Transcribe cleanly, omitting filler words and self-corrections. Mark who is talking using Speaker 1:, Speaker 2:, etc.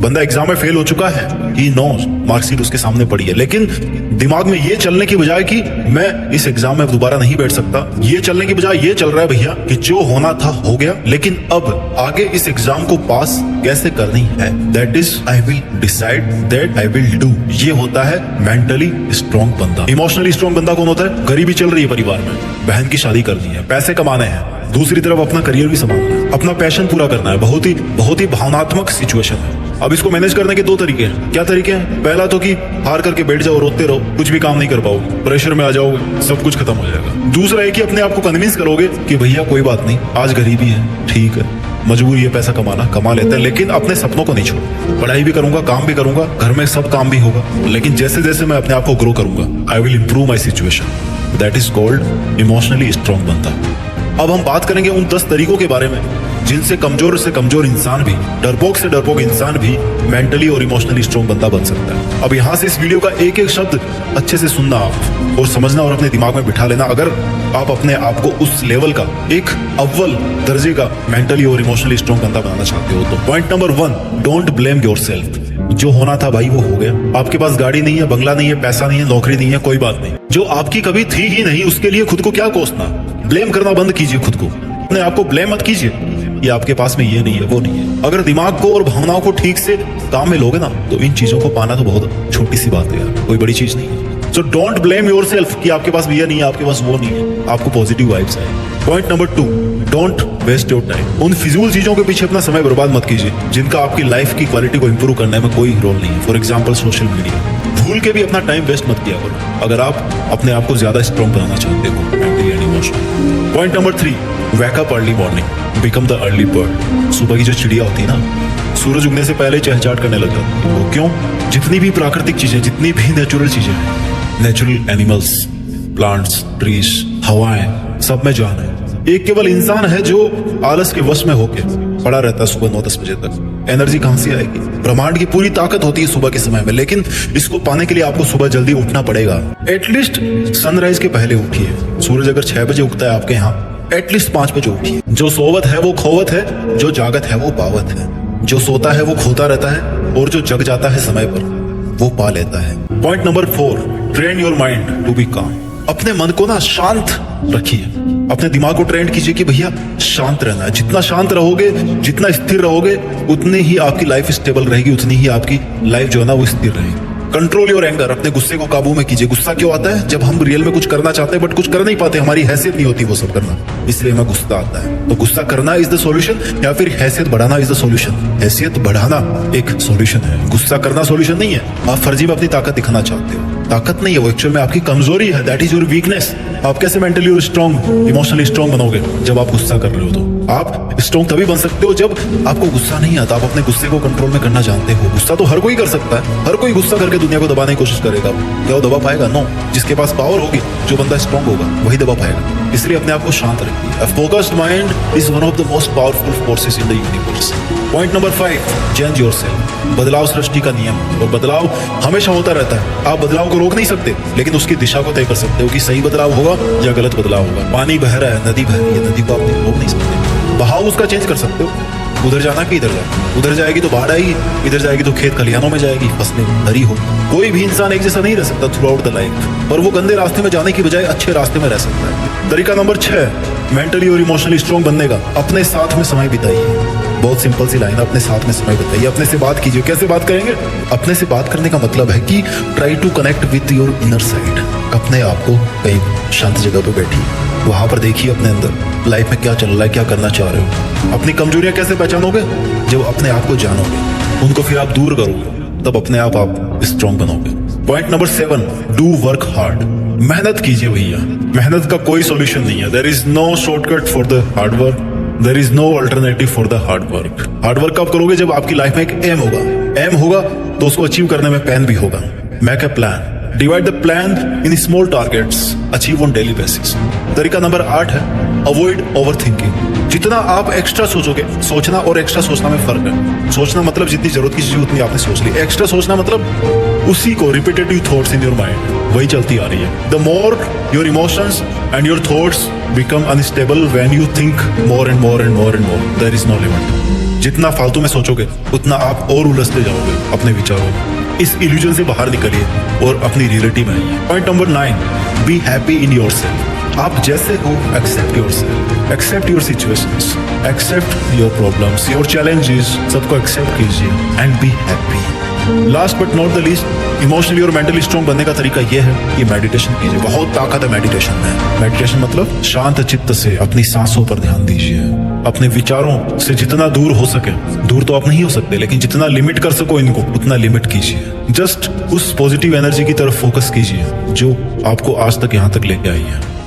Speaker 1: बंदा एग्जाम में फेल हो चुका है, ही नोस, मार्कशीट उसके सामने पड़ी है, लेकिन दिमाग में ये चलने की बजाय कि मैं इस एग्जाम में दोबारा नहीं बैठ सकता, ये चलने की बजाय ये चल रहा है भैया कि जो होना था हो गया, लेकिन अब आगे इस एग्जाम को पास कैसे करनी है, that is I will decide, that I will do. ये होता है मेंटली स्ट्रॉन्ग बंदा। इमोशनली स्ट्रॉन्ग बंदा कौन होता है? गरीबी चल रही है परिवार में, बहन की शादी करनी है, पैसे कमाने हैं, दूसरी तरफ अपना करियर भी संभालना है, अपना पैशन पूरा करना है, बहुत ही भावनात्मक सिचुएशन है। अब इसको मैनेज करने के दो तरीके हैं। क्या तरीके हैं? पहला तो कि हार करके बैठ जाओ, रोते रहो, कुछ भी काम नहीं कर पाओगे, प्रेशर में आ जाओगे, सब कुछ खत्म हो जाएगा। दूसरा है कि अपने आप को कन्विंस करोगे कि भैया कोई बात नहीं, आज गरीबी है, ठीक है, मजबूरी है, पैसा कमाना कमा लेते हैं, लेकिन अपने सपनों को नहीं छोड़ो। पढ़ाई भी करूंगा, काम भी करूंगा, घर में सब काम भी होगा, लेकिन जैसे जैसे मैं अपने आप को ग्रो करूंगा, I will improve my situation. That is called emotionally strong बंदा। अब हम बात करेंगे उन 10 तरीकों के बारे में जिनसे कमजोर से कमजोर इंसान भी, डरपोक से डरपोक इंसान भी मेंटली और इमोशनली स्ट्रॉन्ग बंदा बन सकता है। अब यहां से इस वीडियो का एक एक शब्द अच्छे से सुनना आप और समझना और अपने दिमाग में बिठा लेना, अगर आप अपने आप को उस लेवल का एक अव्वल दर्जे का मेंटली और इमोशनली स्ट्रॉन्ग बंदा बनाना चाहते हो तो। Point number 1, don't blame yourself. जो होना था भाई वो हो गया। आपके पास गाड़ी नहीं है, बंगला नहीं है, पैसा नहीं है, नौकरी नहीं है, कोई बात नहीं। जो आपकी कभी थी ही नहीं उसके लिए खुद को क्या कोसना। ब्लेम करना बंद कीजिए खुद को, अपने आप को ब्लेम मत कीजिए, ये आपके पास में ये नहीं है, वो नहीं है। अगर दिमाग को और भावनाओं को ठीक से काम में लोगे ना तो इन चीजों को पाना तो बहुत छोटी सी बात है यार, कोई बड़ी चीज नहीं है। सो डोंट ब्लेम योरसेल्फ कि आपके पास ये नहीं है, आपके पास वो नहीं है, आपको पॉजिटिव वाइब्स आए। Point number 2, don't waste your time. उन फिजूल चीजों के पीछे अपना समय बर्बाद मत कीजिए जिनका आपकी लाइफ की क्वालिटी को इंप्रूव करने में कोई रोल नहीं है। For example social media. भूल के भी अपना टाइम वेस्ट मत किया करो अगर आप अपने आप को ज्यादा स्ट्रॉन्ग बनाना चाहते हो mentally and emotionally. Point number 3, wake up early morning, become the early bird. सुबह की जो चिड़िया होती है ना, सूरज उगने से पहले चहचहाट करने लग जाती है। वो क्यों? जितनी भी प्राकृतिक चीजें, जितनी भी नेचुरल चीजें हैं, नेचुरल एनिमल्स, प्लांट्स, ट्रीज, हवाएं, सब में जान है। एक केवल इंसान है जो आलस के वश में होके पड़ा रहता है सुबह 9-10 बजे तक। एनर्जी कहां से आएगी? ब्रह्मांड की पूरी ताकत होती है सुबह के समय में, लेकिन इसको पाने के लिए आपको सुबह जल्दी उठना पड़ेगा। एटलीस्ट सनराइज के पहले उठिए। सूरज अगर 6 बजे उगता है आपके यहाँ, एटलीस्ट 5 बजे उठिए। जो सोवत है वो खोवत है, जो जागत है वो पावत है। जो सोता है वो खोता रहता है और जो जग जाता है समय पर वो पा लेता है। Point number 4, train your mind to be calm. अपने मन को ना शांत रखिए, अपने दिमाग को ट्रेंड कीजिए कि भैया शांत रहना है। जितना शांत रहोगे, जितना स्थिर रहोगे, उतनी ही आपकी लाइफ स्टेबल रहेगी, उतनी ही आपकी लाइफ जो है ना वो स्थिर रहेगी। Control your anger. अपने गुस्से को काबू में कीजिए। गुस्सा क्यों आता है? जब हम रियल में कुछ करना चाहते हैं बट कुछ कर नहीं पाते, हमारी हैसियत नहीं होती वो सब करना, इसलिए हमें गुस्सा आता है। तो गुस्सा करना इज द सॉल्यूशन या फिर हैसियत बढ़ाना इज द सॉल्यूशन? हैसियत बढ़ाना एक सॉल्यूशन है, गुस्सा करना सॉल्यूशन नहीं है। आप फर्जी में अपनी ताकत दिखाना चाहते हो, ताकत नहीं है वो, एक्चुअल में आपकी कमजोरी है। That is your weakness. आप कैसे मेंटली स्ट्रॉन्ग, इमोशनली स्ट्रॉन्ग बनोगे? जब आप गुस्सा कर रहे हो। तो आप स्ट्रॉन्ग तभी बन सकते हो जब आपको गुस्सा नहीं आता, आप अपने गुस्से को कंट्रोल में करना जानते हो। गुस्सा तो हर कोई कर सकता है, हर कोई गुस्सा करके दुनिया को दबाने की कोशिश करेगा। क्या वो दबा पाएगा? नो। जिसके पास पावर होगी, जो बंदा स्ट्रॉन्ग होगा, वही दबा पाएगा। इसलिए अपने आप को शांत रखिए। A focused mind is one of the most powerful forces in the universe. Point number 5, change yourself. बदलाव सृष्टि का नियम और बदलाव हमेशा होता रहता है। आप बदलाव को रोक नहीं सकते, लेकिन उसकी दिशा को तय कर सकते हो कि सही बदलाव होगा या गलत बदलाव होगा। पानी बह रहा है, नदी बह रही है, नदी को आप रोक नहीं सकते, बहाव उसका चेंज कर सकते हो। उधर जाना कि इधर जाए, उधर जाएगी तो बाढ़ आएगी, इधर जाएगी तो खेत खलिहानों में जाएगी, फसलें हरी हो। कोई भी इंसान एक जैसा नहीं रह सकता थ्रू आउट द लाइफ, और वो गंदे रास्ते में जाने की बजाय अच्छे रास्ते में रह सकता है। तरीका नंबर 6, मेंटली और इमोशनली स्ट्रॉन्ग बनने का, अपने साथ में समय बिताइए। बहुत सिंपल सी लाइन है, अपने साथ में समय बिताइए, अपने से बात कीजिए। कैसे बात करेंगे? अपने से बात करने का मतलब है कि try to connect with your inner side. अपने आप को कहीं शांत जगह पे बैठिए, वहां पर देखिए अपने अंदर लाइफ में क्या चल रहा है, क्या करना चाह रहे हो। अपनी कमजोरियां कैसे पहचानोगे? जब अपने आप को जानोगे, उनको फिर आप दूर करोगे, तब अपने आप स्ट्रॉन्ग बनोगे। Point number 7, do work hard. मेहनत कीजिए भैया, मेहनत का कोई सॉल्यूशन नहीं है। There is no shortcut for the hard work, there is no alternative for the hard work. Hard work कब करोगे? जब आपकी लाइफ में एक एम होगा। एम होगा तो उसको अचीव करने में पेन भी होगा। Make a plan, divide the plan in small targets, achieve on daily basis. तरीका नंबर 8 है, अवॉइड ओवर थिंकिंग। जितना आप एक्स्ट्रा सोचोगे, सोचना और एक्स्ट्रा सोचना में फर्क है। सोचना मतलब जितनी जरूरत की चीज उतनी आपने सोच ली। एक्स्ट्रा सोचना मतलब उसी को repetitive thoughts in your mind, वही चलती आ रही है। The more your emotions and your thoughts become unstable when you think more and more and more and more, there is no limit. जितना फालतू में सोचोगे उतना आप और उलझते जाओगे अपने विचारों में। इस इल्यूजन से बाहर निकलिए और अपनी रियलिटी में आइए। Point number 9, be happy in yourself. आप जैसे हो accept yourself, accept your situations, accept your problems, your challenges, सबको एक्सेप्ट कीजिए and be happy. Last but not the least, emotionally और मेंटली स्ट्रॉन्ग बनने का तरीका यह है कि मेडिटेशन कीजिए। बहुत ताकत है मेडिटेशन में। मेडिटेशन मतलब शांत चित्त से अपनी सांसों पर ध्यान दीजिए। अपने विचारों से जितना दूर हो सके, दूर तो आप नहीं हो सकते, लेकिन जितना लिमिट कर सको इनको उतना लिमिट कीजिए। जस्ट उस पॉजिटिव एनर्जी की तरफ फोकस कीजिए जो आपको आज तक यहाँ तक लेके आई है।